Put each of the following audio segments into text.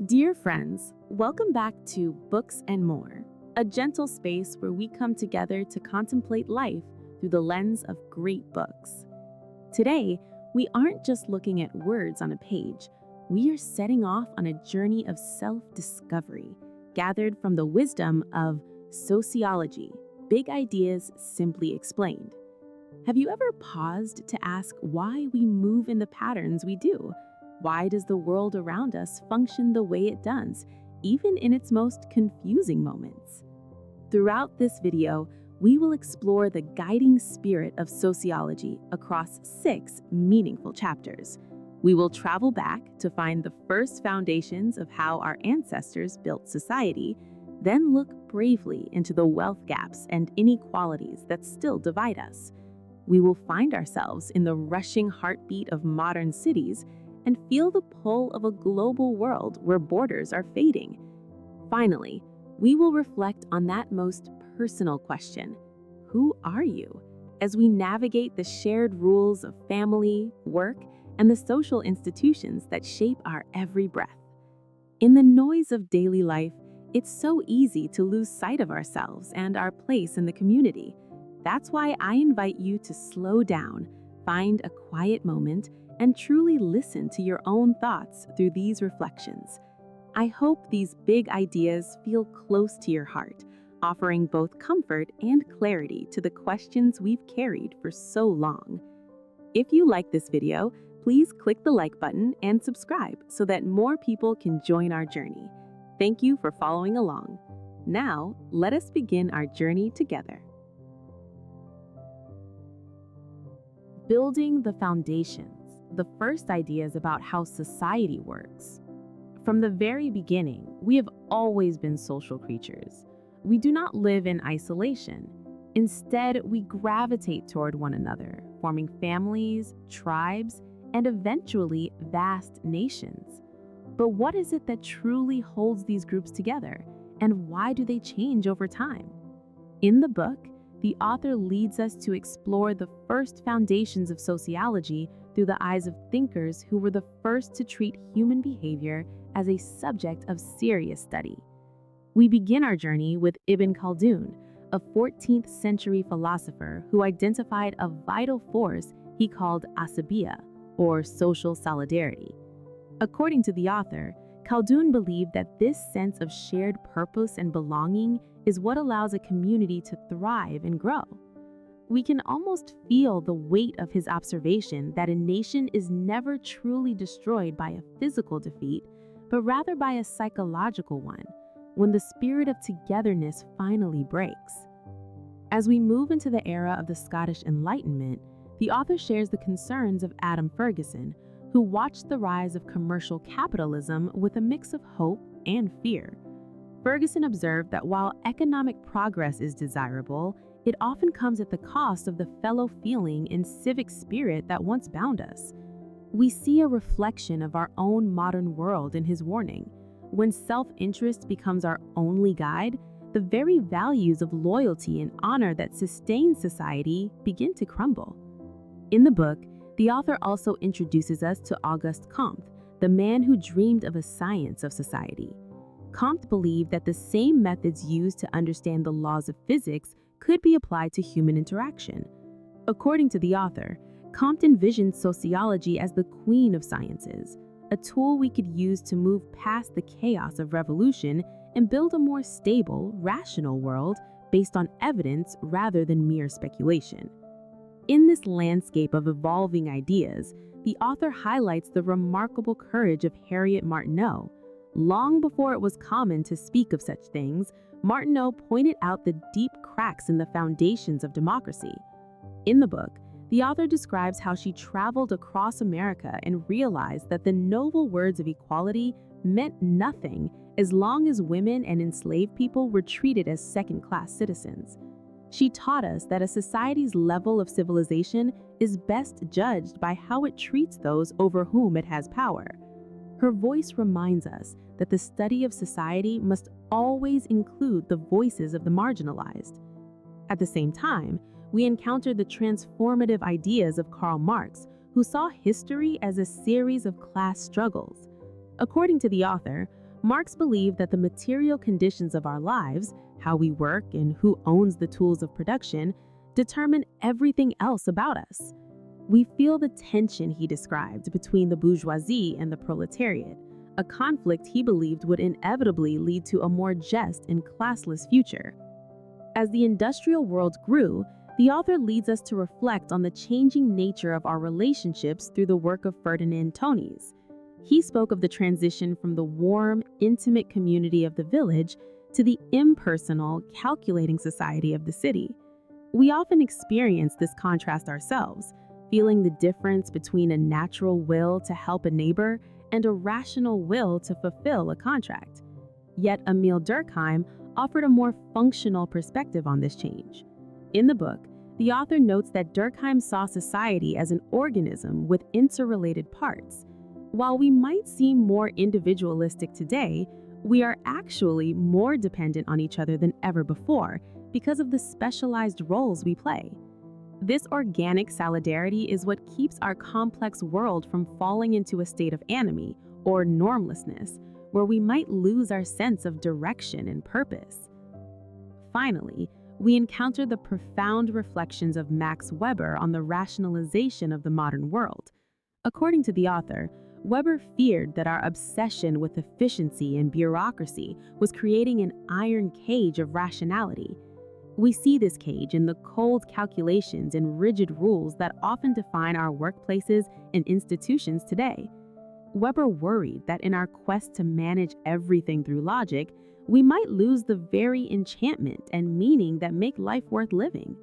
Dear friends, welcome back to Books and More, a gentle space where we come together to contemplate life through the lens of great books. Today, we aren't just looking at words on a page, we are setting off on a journey of self-discovery, gathered from the wisdom of sociology, big ideas simply explained. Have you ever paused to ask why we move in the patterns we do? Why does the world around us function the way it does, even in its most confusing moments? Throughout this video, we will explore the guiding spirit of sociology across 6 meaningful chapters. We will travel back to find the first foundations of how our ancestors built society, then look bravely into the wealth gaps and inequalities that still divide us. We will find ourselves in the rushing heartbeat of modern cities and feel the pull of a global world where borders are fading. Finally, we will reflect on that most personal question: who are you? As we navigate the shared rules of family, work, and the social institutions that shape our every breath. In the noise of daily life, it's so easy to lose sight of ourselves and our place in the community. That's why I invite you to slow down, find a quiet moment, and truly listen to your own thoughts through these reflections. I hope these big ideas feel close to your heart, offering both comfort and clarity to the questions we've carried for so long. If you like this video, please click the like button and subscribe so that more people can join our journey. Thank you for following along. Now, let us begin our journey together. Building the foundations. The first idea is about how society works. From the very beginning, we have always been social creatures. We do not live in isolation. Instead, we gravitate toward one another, forming families, tribes, and eventually vast nations. But what is it that truly holds these groups together, and why do they change over time? In the book, the author leads us to explore the first foundations of sociology through the eyes of thinkers who were the first to treat human behavior as a subject of serious study. We begin our journey with Ibn Khaldun, a 14th century philosopher who identified a vital force he called asabiya, or social solidarity. According to the author, Khaldun believed that this sense of shared purpose and belonging is what allows a community to thrive and grow. We can almost feel the weight of his observation that a nation is never truly destroyed by a physical defeat, but rather by a psychological one, when the spirit of togetherness finally breaks. As we move into the era of the Scottish Enlightenment, the author shares the concerns of Adam Ferguson, who watched the rise of commercial capitalism with a mix of hope and fear. Ferguson observed that while economic progress is desirable, it often comes at the cost of the fellow feeling and civic spirit that once bound us. We see a reflection of our own modern world in his warning. When self-interest becomes our only guide, the very values of loyalty and honor that sustain society begin to crumble. In the book, the author also introduces us to Auguste Comte, the man who dreamed of a science of society. Comte believed that the same methods used to understand the laws of physics could be applied to human interaction. According to the author, Comte envisioned sociology as the queen of sciences, a tool we could use to move past the chaos of revolution and build a more stable, rational world based on evidence rather than mere speculation. In this landscape of evolving ideas, the author highlights the remarkable courage of Harriet Martineau. Long before it was common to speak of such things, Martineau pointed out the deep cracks in the foundations of democracy. In the book, the author describes how she traveled across America and realized that the noble words of equality meant nothing as long as women and enslaved people were treated as second-class citizens. She taught us that a society's level of civilization is best judged by how it treats those over whom it has power. Her voice reminds us that the study of society must always include the voices of the marginalized. At the same time, we encounter the transformative ideas of Karl Marx, who saw history as a series of class struggles. According to the author, Marx believed that the material conditions of our lives, how we work and who owns the tools of production, determine everything else about us. We feel the tension he described between the bourgeoisie and the proletariat, a conflict he believed would inevitably lead to a more just and classless future. As the industrial world grew, the author leads us to reflect on the changing nature of our relationships through the work of Ferdinand Tönnies. He spoke of the transition from the warm, intimate community of the village to the impersonal, calculating society of the city. We often experience this contrast ourselves, feeling the difference between a natural will to help a neighbor and a rational will to fulfill a contract. Yet Emile Durkheim offered a more functional perspective on this change. In the book, the author notes that Durkheim saw society as an organism with interrelated parts. While we might seem more individualistic today, we are actually more dependent on each other than ever before because of the specialized roles we play. This organic solidarity is what keeps our complex world from falling into a state of anomie or normlessness, where we might lose our sense of direction and purpose. Finally, we encounter the profound reflections of Max Weber on the rationalization of the modern world. According to the author, Weber feared that our obsession with efficiency and bureaucracy was creating an iron cage of rationality. We see this cage in the cold calculations and rigid rules that often define our workplaces and institutions today. Weber worried that in our quest to manage everything through logic, we might lose the very enchantment and meaning that make life worth living.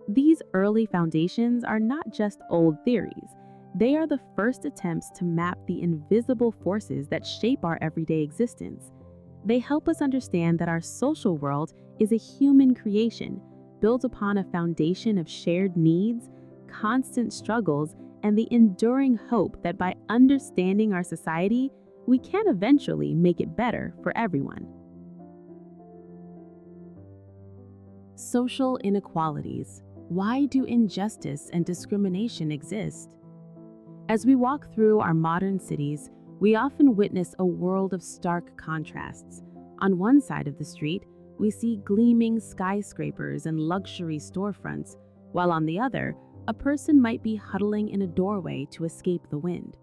These early foundations are not just old theories. They are the first attempts to map the invisible forces that shape our everyday existence. They help us understand that our social world is a human creation, built upon a foundation of shared needs, constant struggles, and the enduring hope that by understanding our society, we can eventually make it better for everyone. Social inequalities. Why do injustice and discrimination exist? As we walk through our modern cities, we often witness a world of stark contrasts. On one side of the street, we see gleaming skyscrapers and luxury storefronts, while on the other, a person might be huddling in a doorway to escape the wind.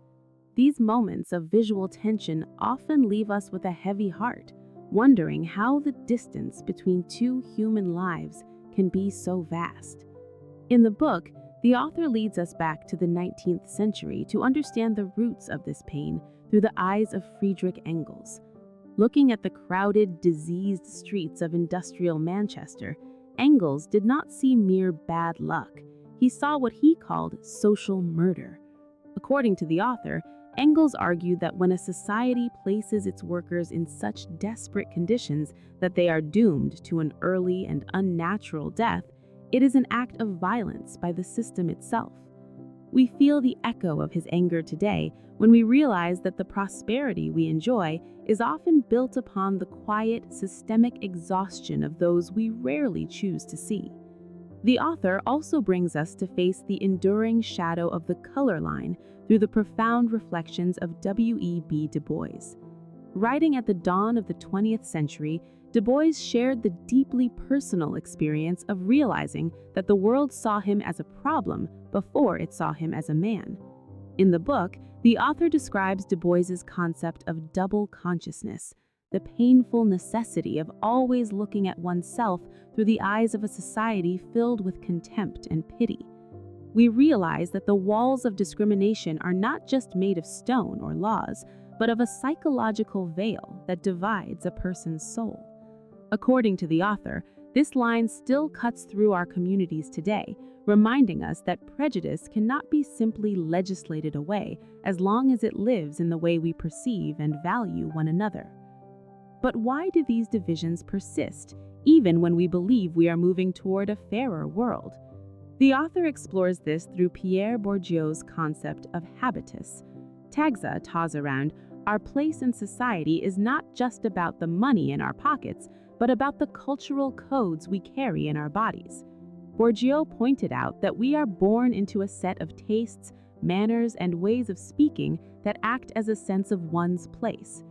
These moments of visual tension often leave us with a heavy heart, wondering how the distance between two human lives can be so vast. In the book, the author leads us back to the 19th century to understand the roots of this pain through the eyes of Friedrich Engels. Looking at the crowded, diseased streets of industrial Manchester, Engels did not see mere bad luck. He saw what he called social murder. According to the author, Engels argued that when a society places its workers in such desperate conditions that they are doomed to an early and unnatural death, it is an act of violence by the system itself. We feel the echo of his anger today when we realize that the prosperity we enjoy is often built upon the quiet, systemic exhaustion of those we rarely choose to see. The author also brings us to face the enduring shadow of the color line through the profound reflections of W.E.B. Du Bois. Writing at the dawn of the 20th century, Du Bois shared the deeply personal experience of realizing that the world saw him as a problem before it saw him as a man. In the book, the author describes Du Bois's concept of double consciousness, the painful necessity of always looking at oneself through the eyes of a society filled with contempt and pity. We realize that the walls of discrimination are not just made of stone or laws, but of a psychological veil that divides a person's soul. According to the author, this line still cuts through our communities today, reminding us that prejudice cannot be simply legislated away as long as it lives in the way we perceive and value one another. But why do these divisions persist, even when we believe we are moving toward a fairer world? The author explores this through Pierre Bourdieu's concept of habitus. Tagza toss around, our place in society is not just about the money in our pockets, but about the cultural codes we carry in our bodies. Bourdieu pointed out that we are born into a set of tastes, manners, and ways of speaking that act as a sense of one's place.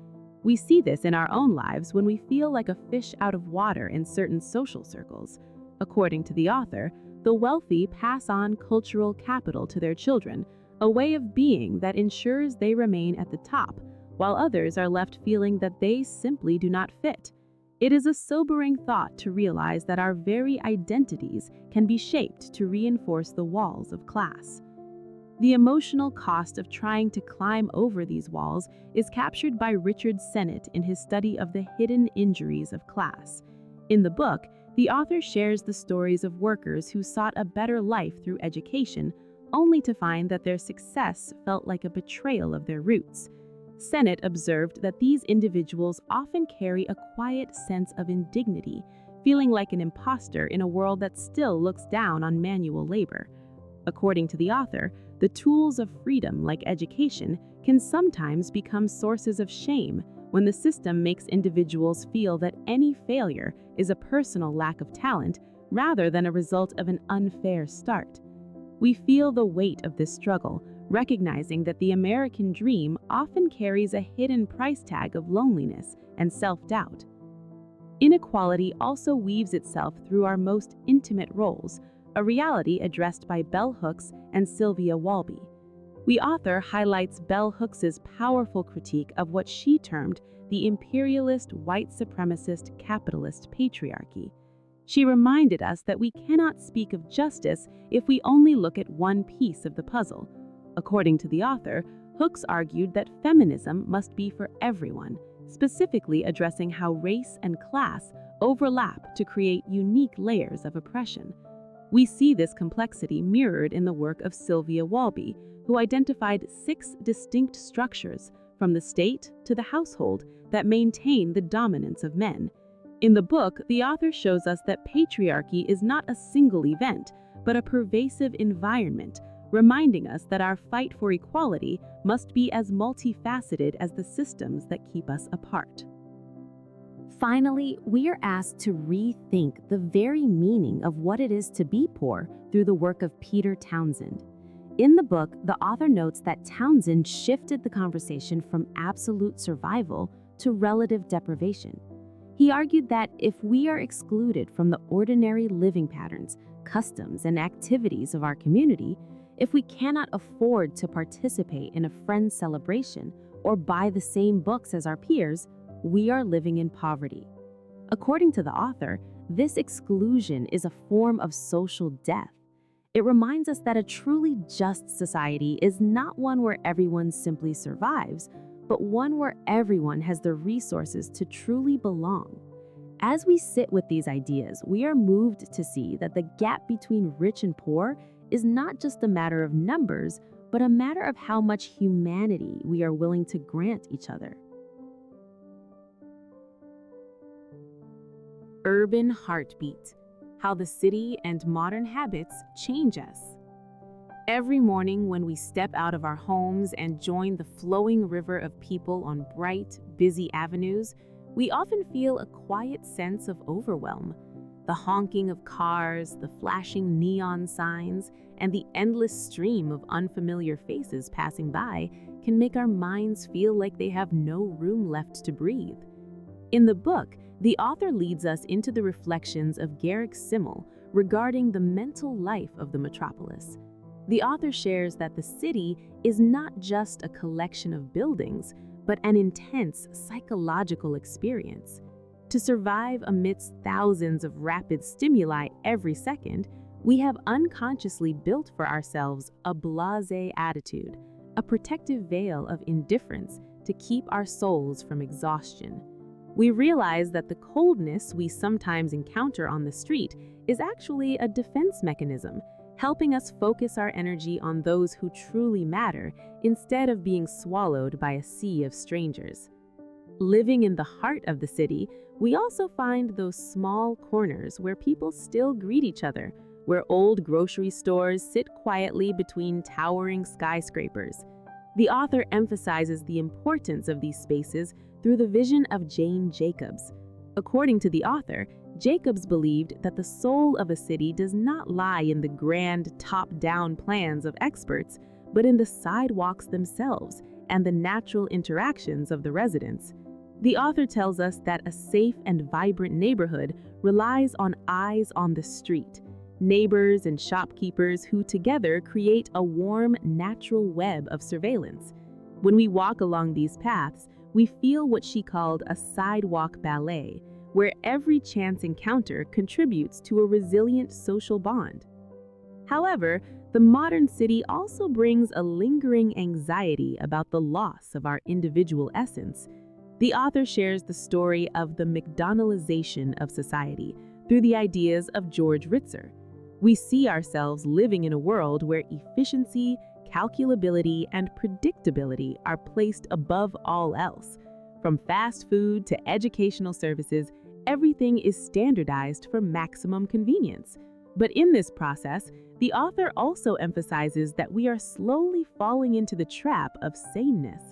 We see this in our own lives when we feel like a fish out of water in certain social circles. According to the author, the wealthy pass on cultural capital to their children, a way of being that ensures they remain at the top, while others are left feeling that they simply do not fit. It is a sobering thought to realize that our very identities can be shaped to reinforce the walls of class. The emotional cost of trying to climb over these walls is captured by Richard Sennett in his study of the hidden injuries of class. In the book, the author shares the stories of workers who sought a better life through education, only to find that their success felt like a betrayal of their roots. Sennett observed that these individuals often carry a quiet sense of indignity, feeling like an imposter in a world that still looks down on manual labor. According to the author, the tools of freedom, like education, can sometimes become sources of shame when the system makes individuals feel that any failure is a personal lack of talent rather than a result of an unfair start. We feel the weight of this struggle, recognizing that the American dream often carries a hidden price tag of loneliness and self-doubt. Inequality also weaves itself through our most intimate roles, a reality addressed by Bell Hooks and Sylvia Walby. The author highlights Bell Hooks's powerful critique of what she termed the imperialist, white supremacist, capitalist patriarchy. She reminded us that we cannot speak of justice if we only look at one piece of the puzzle. According to the author, Hooks argued that feminism must be for everyone, specifically addressing how race and class overlap to create unique layers of oppression. We see this complexity mirrored in the work of Sylvia Walby, who identified 6 distinct structures, from the state to the household, that maintain the dominance of men. In the book, the author shows us that patriarchy is not a single event, but a pervasive environment, reminding us that our fight for equality must be as multifaceted as the systems that keep us apart. Finally, we are asked to rethink the very meaning of what it is to be poor through the work of Peter Townsend. In the book, the author notes that Townsend shifted the conversation from absolute survival to relative deprivation. He argued that if we are excluded from the ordinary living patterns, customs, and activities of our community, if we cannot afford to participate in a friend's celebration or buy the same books as our peers, we are living in poverty. According to the author, this exclusion is a form of social death. It reminds us that a truly just society is not one where everyone simply survives, but one where everyone has the resources to truly belong. As we sit with these ideas, we are moved to see that the gap between rich and poor is not just a matter of numbers, but a matter of how much humanity we are willing to grant each other. Urban heartbeat: how the city and modern habits change us. Every morning when we step out of our homes and join the flowing river of people on bright, busy avenues, we often feel a quiet sense of overwhelm. The honking of cars, the flashing neon signs, and the endless stream of unfamiliar faces passing by can make our minds feel like they have no room left to breathe. In the book, the author leads us into the reflections of Garrick Simmel regarding the mental life of the metropolis. The author shares that the city is not just a collection of buildings, but an intense psychological experience. To survive amidst thousands of rapid stimuli every second, we have unconsciously built for ourselves a blasé attitude, a protective veil of indifference to keep our souls from exhaustion. We realize that the coldness we sometimes encounter on the street is actually a defense mechanism, helping us focus our energy on those who truly matter instead of being swallowed by a sea of strangers. Living in the heart of the city, we also find those small corners where people still greet each other, where old grocery stores sit quietly between towering skyscrapers. The author emphasizes the importance of these spaces through the vision of Jane Jacobs. According to the author, Jacobs believed that the soul of a city does not lie in the grand top-down plans of experts, but in the sidewalks themselves and the natural interactions of the residents. The author tells us that a safe and vibrant neighborhood relies on eyes on the street, neighbors and shopkeepers who together create a warm, natural web of surveillance. When we walk along these paths, we feel what she called a sidewalk ballet, where every chance encounter contributes to a resilient social bond. However, the modern city also brings a lingering anxiety about the loss of our individual essence. The author shares the story of the McDonaldization of society through the ideas of George Ritzer. We see ourselves living in a world where efficiency, calculability, and predictability are placed above all else. From fast food to educational services, everything is standardized for maximum convenience. But in this process, the author also emphasizes that we are slowly falling into the trap of sameness.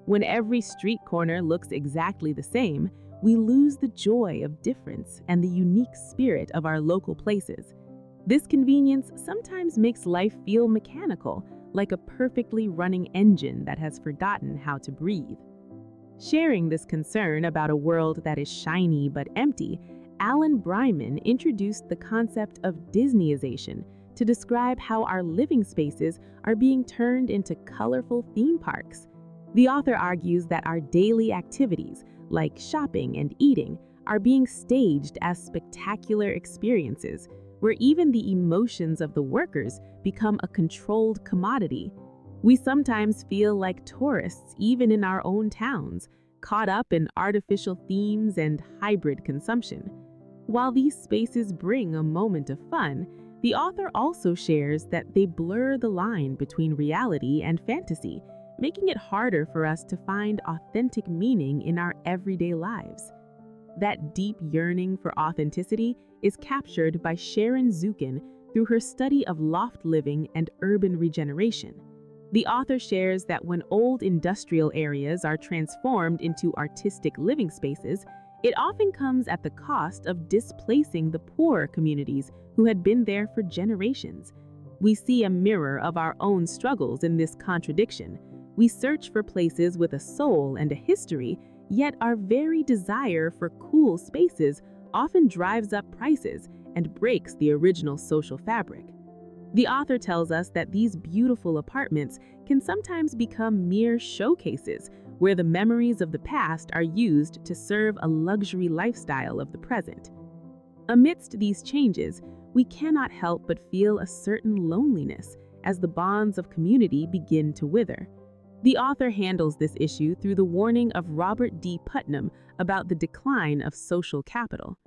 When every street corner looks exactly the same, we lose the joy of difference and the unique spirit of our local places. This convenience sometimes makes life feel mechanical, like a perfectly running engine that has forgotten how to breathe. Sharing this concern about a world that is shiny but empty, Alan Bryman introduced the concept of Disneyization to describe how our living spaces are being turned into colorful theme parks. The author argues that our daily activities, like shopping and eating, are being staged as spectacular experiences, where even the emotions of the workers become a controlled commodity. We sometimes feel like tourists even in our own towns, caught up in artificial themes and hybrid consumption. While these spaces bring a moment of fun, the author also shares that they blur the line between reality and fantasy, making it harder for us to find authentic meaning in our everyday lives. That deep yearning for authenticity is captured by Sharon Zukin through her study of loft living and urban regeneration. The author shares that when old industrial areas are transformed into artistic living spaces, it often comes at the cost of displacing the poorer communities who had been there for generations. We see a mirror of our own struggles in this contradiction. We search for places with a soul and a history, yet our very desire for cool spaces often drives up prices and breaks the original social fabric. The author tells us that these beautiful apartments can sometimes become mere showcases where the memories of the past are used to serve a luxury lifestyle of the present. Amidst these changes, we cannot help but feel a certain loneliness as the bonds of community begin to wither. The author handles this issue through the warning of Robert D. Putnam about the decline of social capital.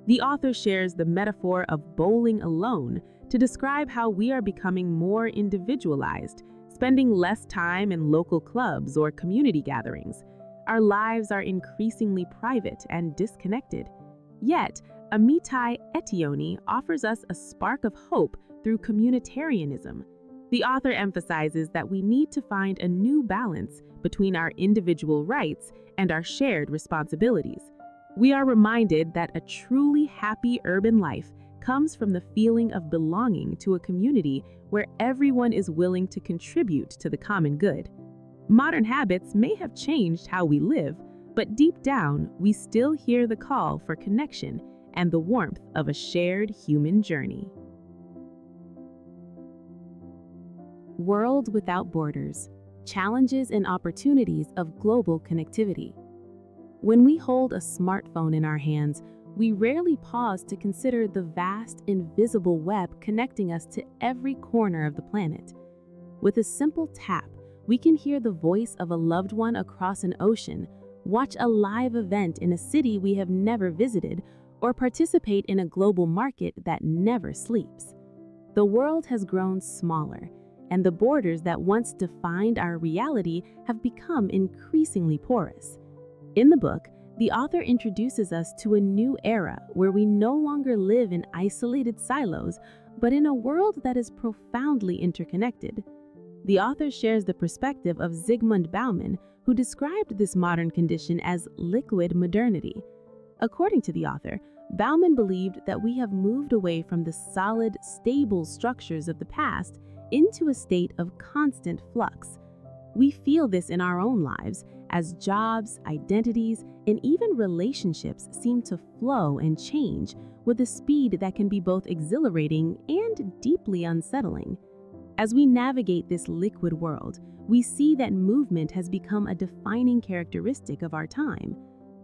The author shares the metaphor of bowling alone to describe how we are becoming more individualized, spending less time in local clubs or community gatherings. Our lives are increasingly private and disconnected. Yet, Amitai Etioni offers us a spark of hope through communitarianism. The author emphasizes that we need to find a new balance between our individual rights and our shared responsibilities. We are reminded that a truly happy urban life comes from the feeling of belonging to a community where everyone is willing to contribute to the common good. Modern habits may have changed how we live, but deep down, we still hear the call for connection and the warmth of a shared human journey. World Without Borders: Challenges and Opportunities of Global Connectivity. When we hold a smartphone in our hands, we rarely pause to consider the vast, invisible web connecting us to every corner of the planet. With a simple tap, we can hear the voice of a loved one across an ocean, watch a live event in a city we have never visited, or participate in a global market that never sleeps. The world has grown smaller, and the borders that once defined our reality have become increasingly porous. In the book, the author introduces us to a new era where we no longer live in isolated silos, but in a world that is profoundly interconnected. The author shares the perspective of Zygmunt Bauman, who described this modern condition as liquid modernity. According to the author, Bauman believed that we have moved away from the solid, stable structures of the past into a state of constant flux. We feel this in our own lives as jobs, identities, and even relationships seem to flow and change with a speed that can be both exhilarating and deeply unsettling. As we navigate this liquid world, we see that movement has become a defining characteristic of our time.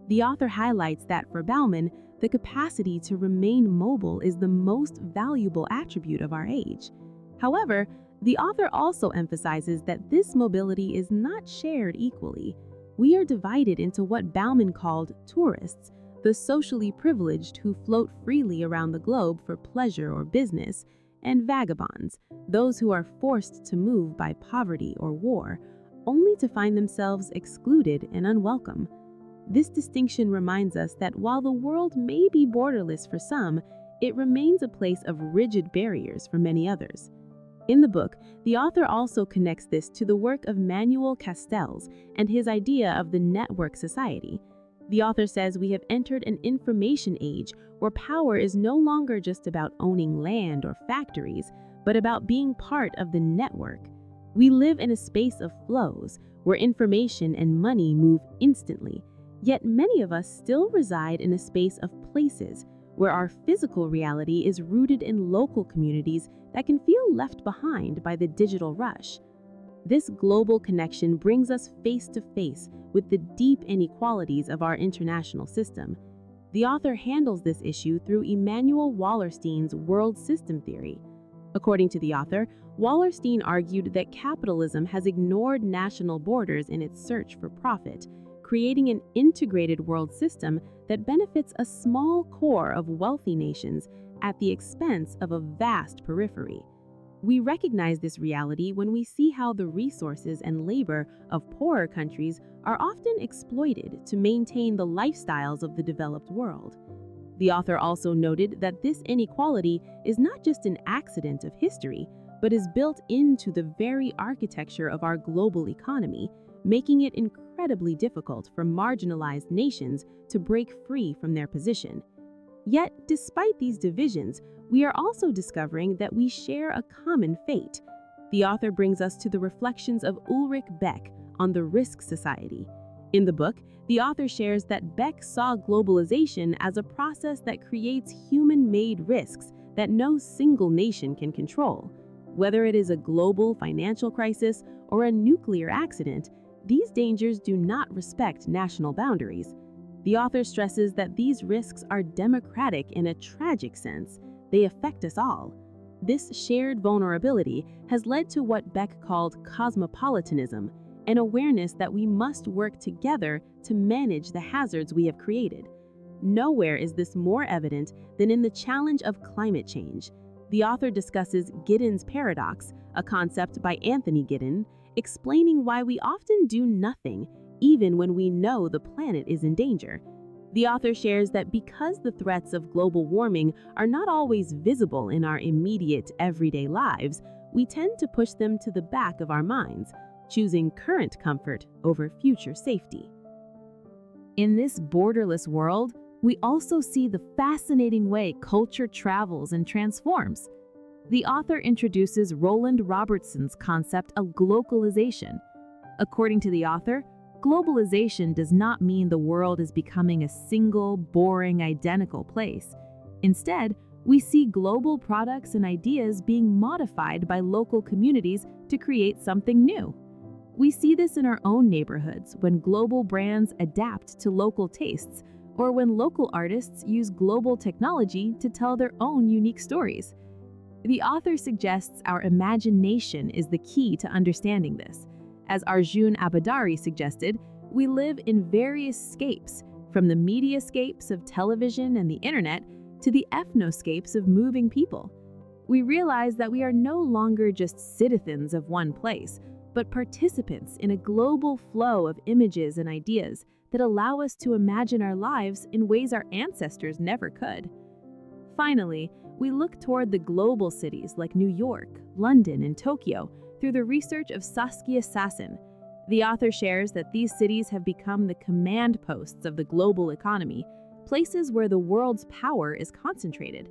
The author highlights that for Bauman, the capacity to remain mobile is the most valuable attribute of our age. However, the author also emphasizes that this mobility is not shared equally. We are divided into what Bauman called tourists, the socially privileged who float freely around the globe for pleasure or business, and vagabonds, those who are forced to move by poverty or war, only to find themselves excluded and unwelcome. This distinction reminds us that while the world may be borderless for some, it remains a place of rigid barriers for many others. In the book, the author also connects this to the work of Manuel Castells and his idea of the network society. The author says we have entered an information age where power is no longer just about owning land or factories, but about being part of the network. We live in a space of flows where information and money move instantly, yet many of us still reside in a space of places where our physical reality is rooted in local communities that can feel left behind by the digital rush. This global connection brings us face to face with the deep inequalities of our international system. The author handles this issue through Immanuel Wallerstein's world system theory. According to the author, Wallerstein argued that capitalism has ignored national borders in its search for profit, creating an integrated world system that benefits a small core of wealthy nations at the expense of a vast periphery. We recognize this reality when we see how the resources and labor of poorer countries are often exploited to maintain the lifestyles of the developed world. The author also noted that this inequality is not just an accident of history, but is built into the very architecture of our global economy, making it incredibly difficult for marginalized nations to break free from their position. Yet, despite these divisions, we are also discovering that we share a common fate. The author brings us to the reflections of Ulrich Beck on the risk society. In the book, the author shares that Beck saw globalization as a process that creates human-made risks that no single nation can control. Whether it is a global financial crisis or a nuclear accident, these dangers do not respect national boundaries. The author stresses that these risks are democratic in a tragic sense. They affect us all. This shared vulnerability has led to what Beck called cosmopolitanism, an awareness that we must work together to manage the hazards we have created. Nowhere is this more evident than in the challenge of climate change. The author discusses Giddens' paradox, a concept by Anthony Giddens, explaining why we often do nothing, even when we know the planet is in danger. The author shares that because the threats of global warming are not always visible in our immediate, everyday lives, we tend to push them to the back of our minds, choosing current comfort over future safety. In this borderless world, we also see the fascinating way culture travels and transforms. The author introduces Roland Robertson's concept of globalization. According to the author, globalization does not mean the world is becoming a single, boring, identical place. Instead, we see global products and ideas being modified by local communities to create something new. We see this in our own neighborhoods when global brands adapt to local tastes, or when local artists use global technology to tell their own unique stories. The author suggests our imagination is the key to understanding this. As Arjun Abadari suggested, we live in various scapes, from the mediascapes of television and the internet to the ethnoscapes of moving people. We realize that we are no longer just citizens of one place, but participants in a global flow of images and ideas that allow us to imagine our lives in ways our ancestors never could. Finally, we look toward the global cities like New York, London, and Tokyo through the research of Saskia Sassen. The author shares that these cities have become the command posts of the global economy, places where the world's power is concentrated.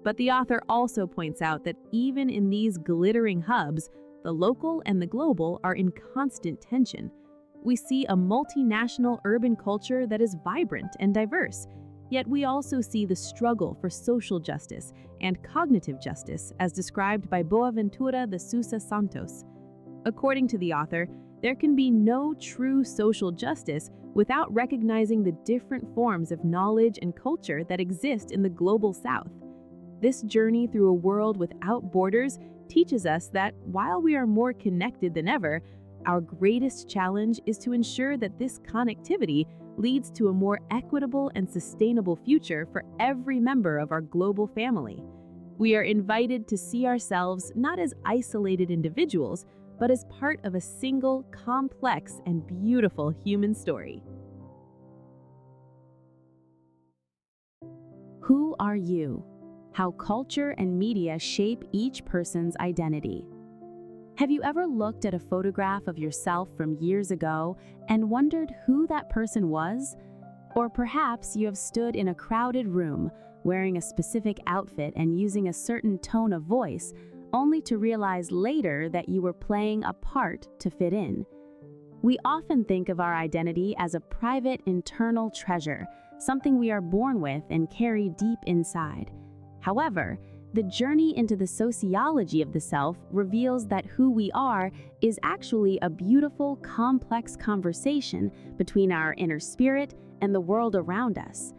But the author also points out that even in these glittering hubs, the local and the global are in constant tension. We see a multinational urban culture that is vibrant and diverse, yet we also see the struggle for social justice and cognitive justice as described by Boaventura de Sousa Santos. According to the author, there can be no true social justice without recognizing the different forms of knowledge and culture that exist in the global South. This journey through a world without borders teaches us that while we are more connected than ever, our greatest challenge is to ensure that this connectivity leads to a more equitable and sustainable future for every member of our global family. We are invited to see ourselves not as isolated individuals, but as part of a single, complex, and beautiful human story. Who are you? How culture and media shape each person's identity. Have you ever looked at a photograph of yourself from years ago and wondered who that person was? Or perhaps you have stood in a crowded room wearing a specific outfit and using a certain tone of voice, only to realize later that you were playing a part to fit in. We often think of our identity as a private internal treasure, something we are born with and carry deep inside. However, the journey into the sociology of the self reveals that who we are is actually a beautiful, complex conversation between our inner spirit and the world around us.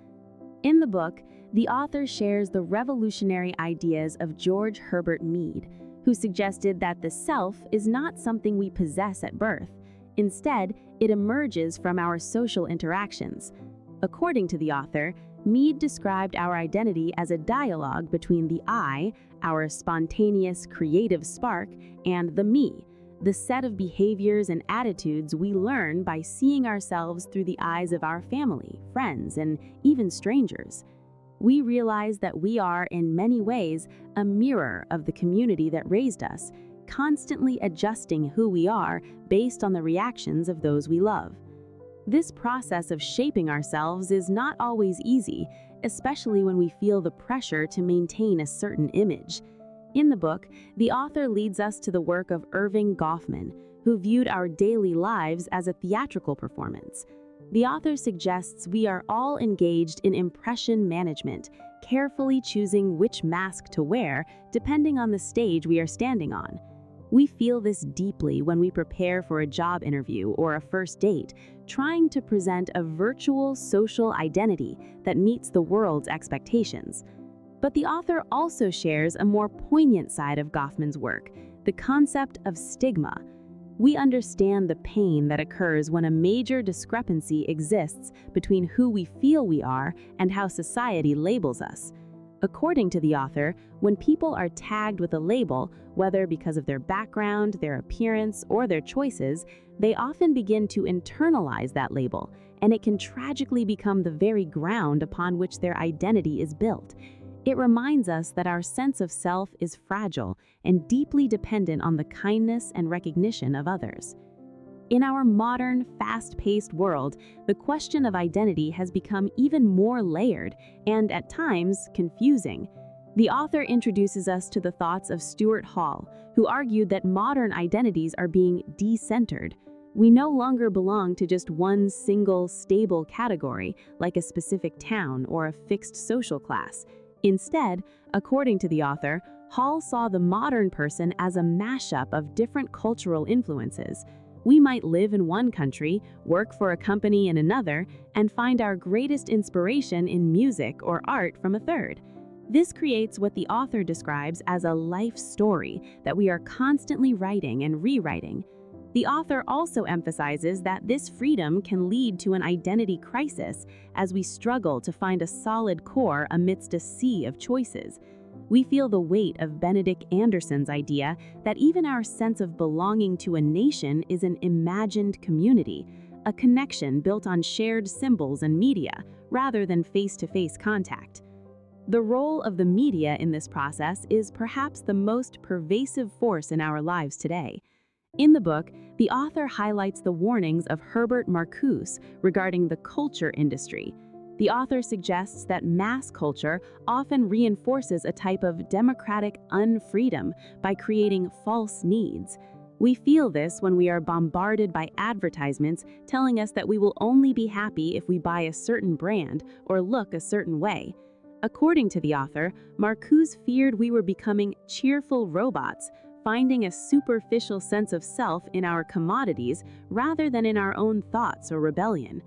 In the book, the author shares the revolutionary ideas of George Herbert Mead, who suggested that the self is not something we possess at birth. Instead, it emerges from our social interactions. According to the author, Mead described our identity as a dialogue between the I, our spontaneous, creative spark, and the me, the set of behaviors and attitudes we learn by seeing ourselves through the eyes of our family, friends, and even strangers. We realize that we are, in many ways, a mirror of the community that raised us, constantly adjusting who we are based on the reactions of those we love. This process of shaping ourselves is not always easy, especially when we feel the pressure to maintain a certain image. In the book, the author leads us to the work of Irving Goffman, who viewed our daily lives as a theatrical performance. The author suggests we are all engaged in impression management, carefully choosing which mask to wear depending on the stage we are standing on. We feel this deeply when we prepare for a job interview or a first date, trying to present a virtual social identity that meets the world's expectations. But the author also shares a more poignant side of Goffman's work, the concept of stigma. We understand the pain that occurs when a major discrepancy exists between who we feel we are and how society labels us. According to the author, when people are tagged with a label, whether because of their background, their appearance, or their choices, they often begin to internalize that label, and it can tragically become the very ground upon which their identity is built. It reminds us that our sense of self is fragile and deeply dependent on the kindness and recognition of others. In our modern, fast-paced world, the question of identity has become even more layered and, at times, confusing. The author introduces us to the thoughts of Stuart Hall, who argued that modern identities are being de-centered. We no longer belong to just one single, stable category, like a specific town or a fixed social class. Instead, according to the author, Hall saw the modern person as a mashup of different cultural influences. We might live in one country, work for a company in another, and find our greatest inspiration in music or art from a third. This creates what the author describes as a life story that we are constantly writing and rewriting. The author also emphasizes that this freedom can lead to an identity crisis as we struggle to find a solid core amidst a sea of choices. We feel the weight of Benedict Anderson's idea that even our sense of belonging to a nation is an imagined community, a connection built on shared symbols and media, rather than face-to-face contact. The role of the media in this process is perhaps the most pervasive force in our lives today. In the book, the author highlights the warnings of Herbert Marcuse regarding the culture industry. The author suggests that mass culture often reinforces a type of democratic unfreedom by creating false needs. We feel this when we are bombarded by advertisements telling us that we will only be happy if we buy a certain brand or look a certain way. According to the author, Marcuse feared we were becoming cheerful robots, finding a superficial sense of self in our commodities rather than in our own thoughts or rebellion.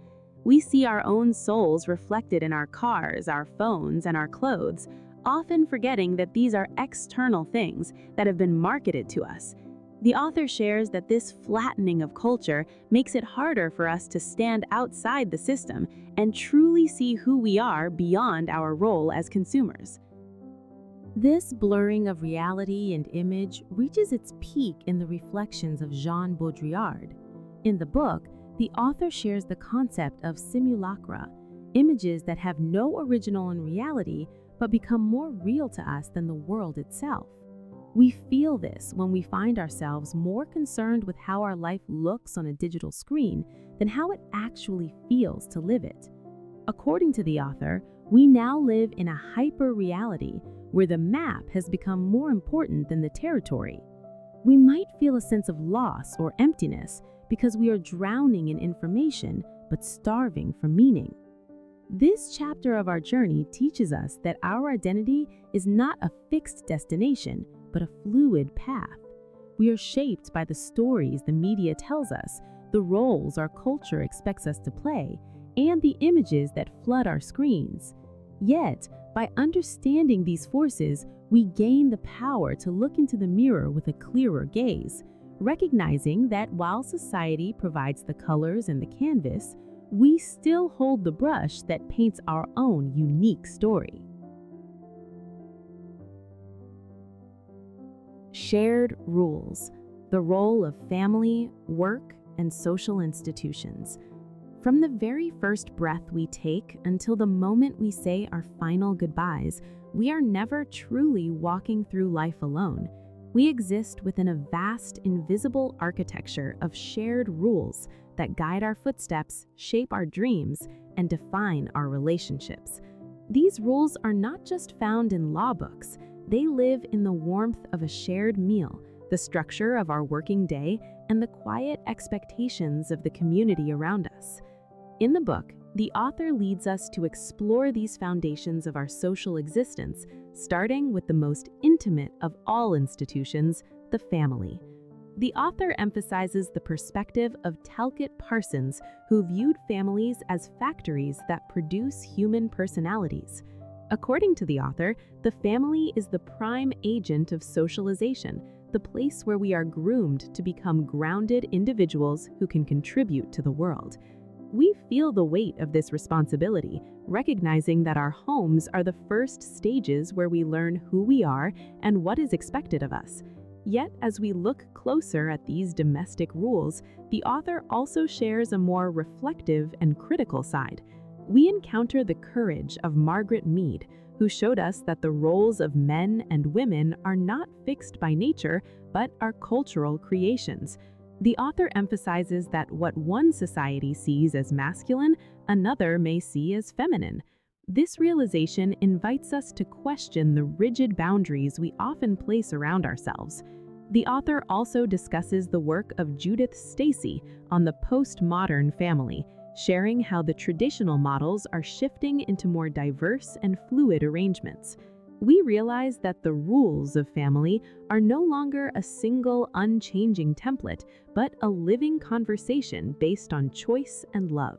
We see our own souls reflected in our cars, our phones, and our clothes, often forgetting that these are external things that have been marketed to us. The author shares that this flattening of culture makes it harder for us to stand outside the system and truly see who we are beyond our role as consumers. This blurring of reality and image reaches its peak in the reflections of Jean Baudrillard. In the book, the author shares the concept of simulacra, images that have no original in reality but become more real to us than the world itself. We feel this when we find ourselves more concerned with how our life looks on a digital screen than how it actually feels to live it. According to the author, we now live in a hyper-reality where the map has become more important than the territory. We might feel a sense of loss or emptiness because we are drowning in information but starving for meaning. This chapter of our journey teaches us that our identity is not a fixed destination, but a fluid path. We are shaped by the stories the media tells us, the roles our culture expects us to play, and the images that flood our screens. Yet, by understanding these forces, we gain the power to look into the mirror with a clearer gaze, recognizing that while society provides the colors and the canvas, we still hold the brush that paints our own unique story. Shared rules, the role of family, work, and social institutions. From the very first breath we take until the moment we say our final goodbyes, we are never truly walking through life alone. We exist within a vast, invisible architecture of shared rules that guide our footsteps, shape our dreams, and define our relationships. These rules are not just found in law books. They live in the warmth of a shared meal, the structure of our working day, and the quiet expectations of the community around us. In the book, the author leads us to explore these foundations of our social existence, starting with the most intimate of all institutions, the family. The author emphasizes the perspective of Talcott Parsons, who viewed families as factories that produce human personalities. According to the author, the family is the prime agent of socialization, the place where we are groomed to become grounded individuals who can contribute to the world. We feel the weight of this responsibility, recognizing that our homes are the first stages where we learn who we are and what is expected of us. Yet, as we look closer at these domestic rules, the author also shares a more reflective and critical side. We encounter the courage of Margaret Mead, who showed us that the roles of men and women are not fixed by nature, but are cultural creations. The author emphasizes that what one society sees as masculine, another may see as feminine. This realization invites us to question the rigid boundaries we often place around ourselves. The author also discusses the work of Judith Stacy on the postmodern family, sharing how the traditional models are shifting into more diverse and fluid arrangements. We realize that the rules of family are no longer a single, unchanging template, but a living conversation based on choice and love.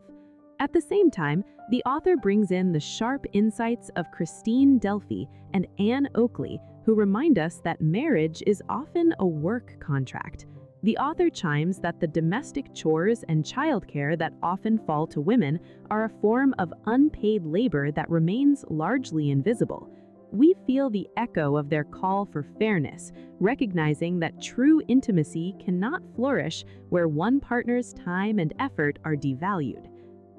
At the same time, the author brings in the sharp insights of Christine Delphi and Anne Oakley, who remind us that marriage is often a work contract. The author chimes that the domestic chores and childcare that often fall to women are a form of unpaid labor that remains largely invisible. We feel the echo of their call for fairness, recognizing that true intimacy cannot flourish where one partner's time and effort are devalued.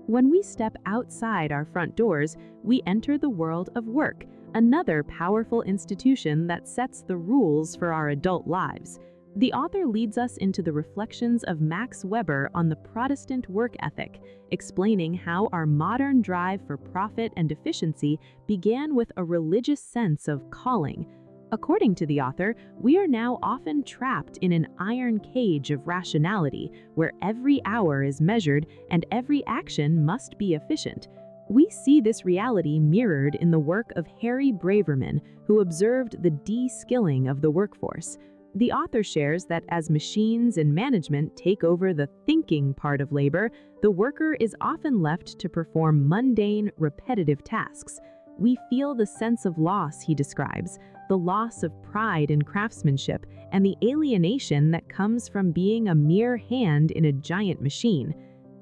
When we step outside our front doors, we enter the world of work, another powerful institution that sets the rules for our adult lives. The author leads us into the reflections of Max Weber on the Protestant work ethic, explaining how our modern drive for profit and efficiency began with a religious sense of calling. According to the author, we are now often trapped in an iron cage of rationality where every hour is measured and every action must be efficient. We see this reality mirrored in the work of Harry Braverman, who observed the de-skilling of the workforce. The author shares that as machines and management take over the thinking part of labor, the worker is often left to perform mundane, repetitive tasks. We feel the sense of loss, he describes, the loss of pride in craftsmanship, and the alienation that comes from being a mere hand in a giant machine.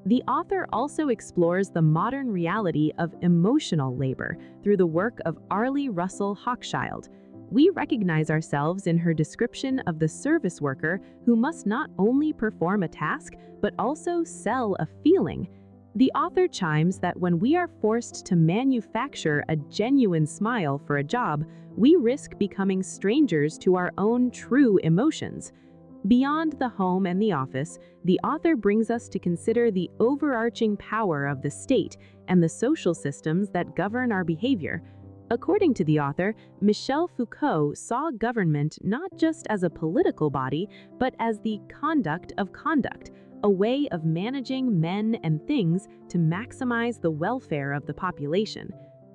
The author also explores the modern reality of emotional labor through the work of Arlie Russell Hochschild. We recognize ourselves in her description of the service worker who must not only perform a task, but also sell a feeling. The author chimes that when we are forced to manufacture a genuine smile for a job, we risk becoming strangers to our own true emotions. Beyond the home and the office, the author brings us to consider the overarching power of the state and the social systems that govern our behavior. According to the author, Michel Foucault saw government not just as a political body, but as the conduct of conduct, a way of managing men and things to maximize the welfare of the population.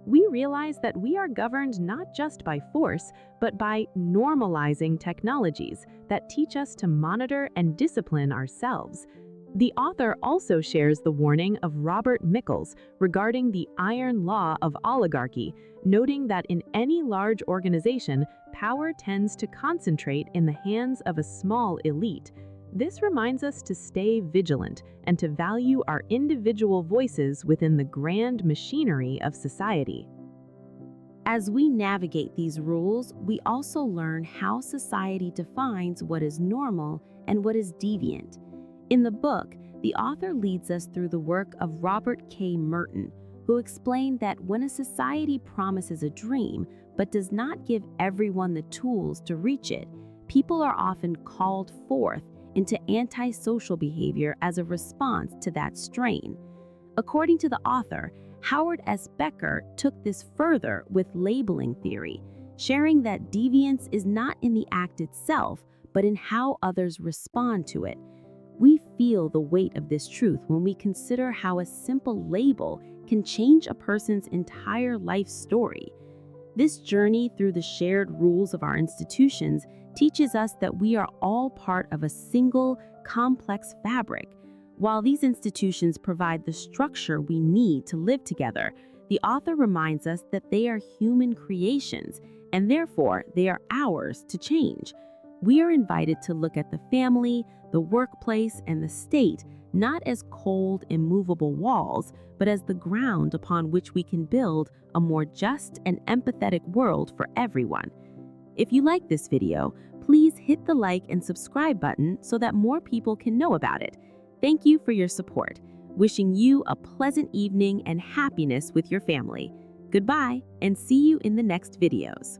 We realize that we are governed not just by force, but by normalizing technologies that teach us to monitor and discipline ourselves. The author also shares the warning of Robert Michels regarding the iron law of oligarchy, noting that in any large organization, power tends to concentrate in the hands of a small elite. This reminds us to stay vigilant and to value our individual voices within the grand machinery of society. As we navigate these rules, we also learn how society defines what is normal and what is deviant. In the book, the author leads us through the work of Robert K. Merton, who explained that when a society promises a dream but does not give everyone the tools to reach it, people are often called forth into antisocial behavior as a response to that strain. According to the author, Howard S. Becker took this further with labeling theory, sharing that deviance is not in the act itself, but in how others respond to it. We feel the weight of this truth when we consider how a simple label can change a person's entire life story. This journey through the shared rules of our institutions teaches us that we are all part of a single, complex fabric. While these institutions provide the structure we need to live together, the author reminds us that they are human creations, and therefore they are ours to change. We are invited to look at the family, the workplace, and the state not as cold, immovable walls, but as the ground upon which we can build a more just and empathetic world for everyone. If you like this video, please hit the like and subscribe button so that more people can know about it. Thank you for your support. Wishing you a pleasant evening and happiness with your family. Goodbye, and see you in the next videos.